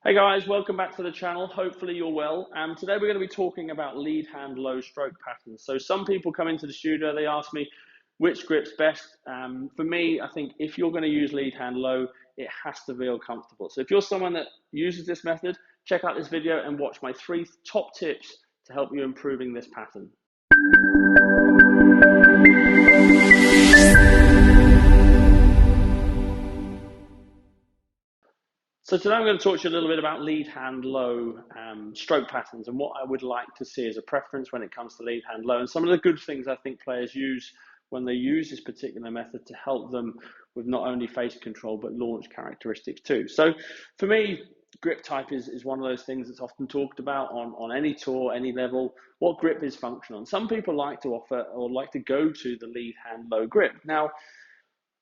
Hey guys, welcome back to the channel. Hopefully you're well. Today we're going to be talking about lead hand low stroke patterns. So some people come into the studio, they ask me which grip's best. For me, I think if you're going to use lead hand low, it has to feel comfortable. So if you're someone that uses this method, check out this video and watch my 3 top tips to help you improving this pattern. So today I'm going to talk to you a little bit about lead hand low stroke patterns and what I would like to see as a preference when it comes to lead hand low, and some of the good things I think players use when they use this particular method to help them with not only face control but launch characteristics too. So for me, grip type is one of those things that's often talked about on any tour, any level. What grip is functional? And some people like to offer or like to go to the lead hand low grip. Now,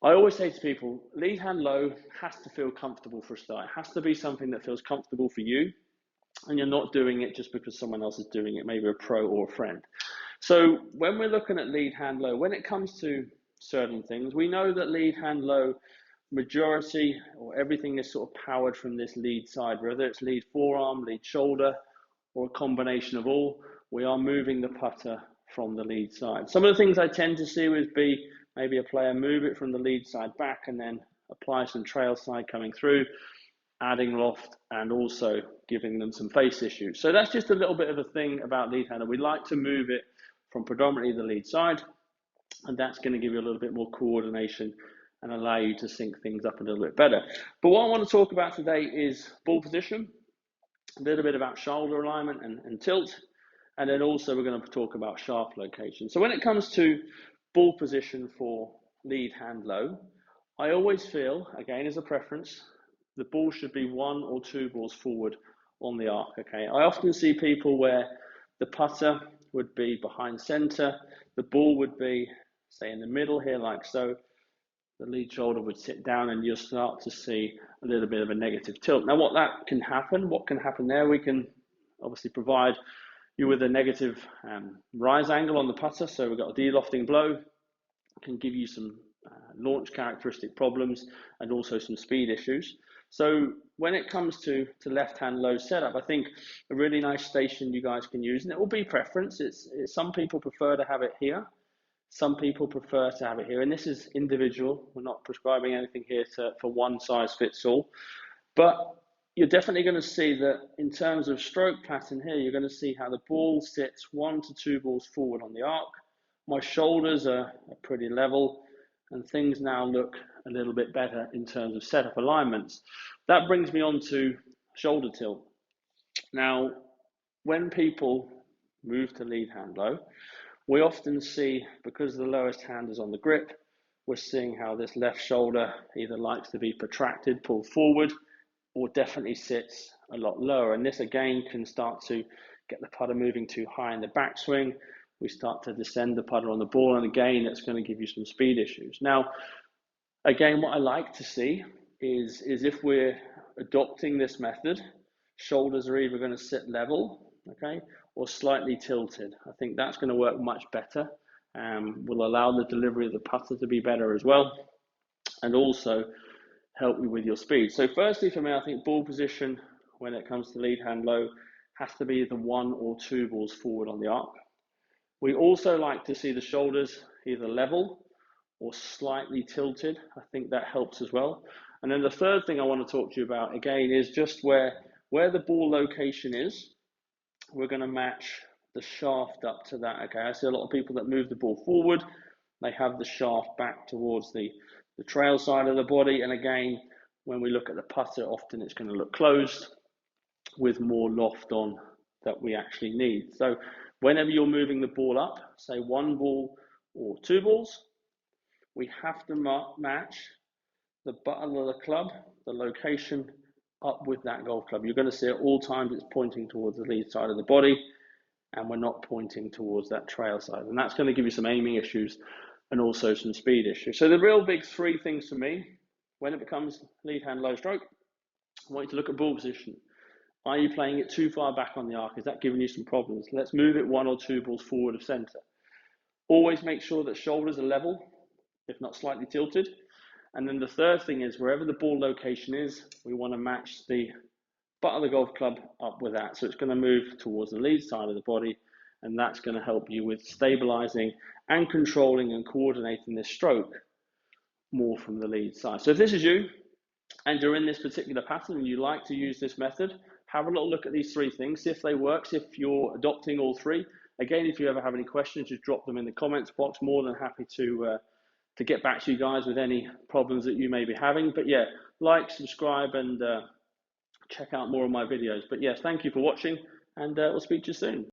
I always say to people, lead hand low has to feel comfortable for a start. It has to be something that feels comfortable for you, and you're not doing it just because someone else is doing it, maybe a pro or a friend. So when we're looking at lead hand low, when it comes to certain things, we know that lead hand low, majority or everything is sort of powered from this lead side, whether it's lead forearm, lead shoulder, or a combination of all. We are moving the putter from the lead side. Some of the things I tend to see would be maybe a player move it from the lead side back and then apply some trail side coming through, adding loft and also giving them some face issues. So that's just a little bit of a thing about lead hander. We like to move it from predominantly the lead side, and that's going to give you a little bit more coordination and allow you to sync things up a little bit better. But what I want to talk about today is ball position, a little bit about shoulder alignment and tilt, and then also we're going to talk about shaft location. So when it comes to ball position for lead hand low, I always feel, again as a preference, the ball should be 1 or 2 balls forward on the arc. Okay, I often see people where the putter would be behind center, the ball would be, say, in the middle here like so, the lead shoulder would sit down, and you'll start to see a little bit of a negative tilt. Now what can happen there, we can obviously provide you with a negative rise angle on the putter. So we've got a de-lofting blow, can give you some launch characteristic problems and also some speed issues. So when it comes to left hand low setup, I think a really nice station you guys can use, and it will be preference. Some people prefer to have it here. Some people prefer to have it here, and this is individual. We're not prescribing anything here for one size fits all, but you're definitely going to see that in terms of stroke pattern here, you're going to see how the ball sits 1 to 2 balls forward on the arc. My shoulders are pretty level, and things now look a little bit better in terms of setup alignments. That brings me on to shoulder tilt. Now, when people move to lead hand low, we often see, because the lowest hand is on the grip, we're seeing how this left shoulder either likes to be protracted, pulled forward, or definitely sits a lot lower. And this again can start to get the putter moving too high in the backswing. We start to descend the putter on the ball, and again, it's going to give you some speed issues. Now, again, what I like to see is if we're adopting this method, shoulders are either going to sit level, okay, or slightly tilted. I think that's going to work much better, will allow the delivery of the putter to be better as well, and also help you with your speed. So firstly, for me, I think ball position when it comes to lead hand low has to be the 1 or 2 balls forward on the arc. We also like to see the shoulders either level or slightly tilted. I think that helps as well. And then the third thing I want to talk to you about again is just where the ball location is. We're going to match the shaft up to that. Okay, I see a lot of people that move the ball forward, they have the shaft back towards the trail side of the body, and again, when we look at the putter, often it's going to look closed with more loft on that we actually need. So whenever you're moving the ball up, say 1 ball or 2 balls, we have to match the button of the club, the location, up with that golf club. You're going to see at all times it's pointing towards the lead side of the body, and we're not pointing towards that trail side. And that's going to give you some aiming issues and also some speed issues. So the real big 3 things for me, when it becomes lead hand low stroke, I want you to look at ball position. Are you playing it too far back on the arc? Is that giving you some problems? Let's move it 1 or 2 balls forward of center. Always make sure that shoulders are level, if not slightly tilted. And then the third thing is, wherever the ball location is, we want to match the butt of the golf club up with that. So it's going to move towards the lead side of the body, and that's going to help you with stabilizing and controlling and coordinating this stroke more from the lead side. So if this is you and you're in this particular pattern and you like to use this method, have a little look at these three things, see if they work, see if you're adopting all three. Again, if you ever have any questions, just drop them in the comments box. More than happy to get back to you guys with any problems that you may be having. But yeah, like, subscribe, and check out more of my videos. But yes, thank you for watching, and we'll speak to you soon.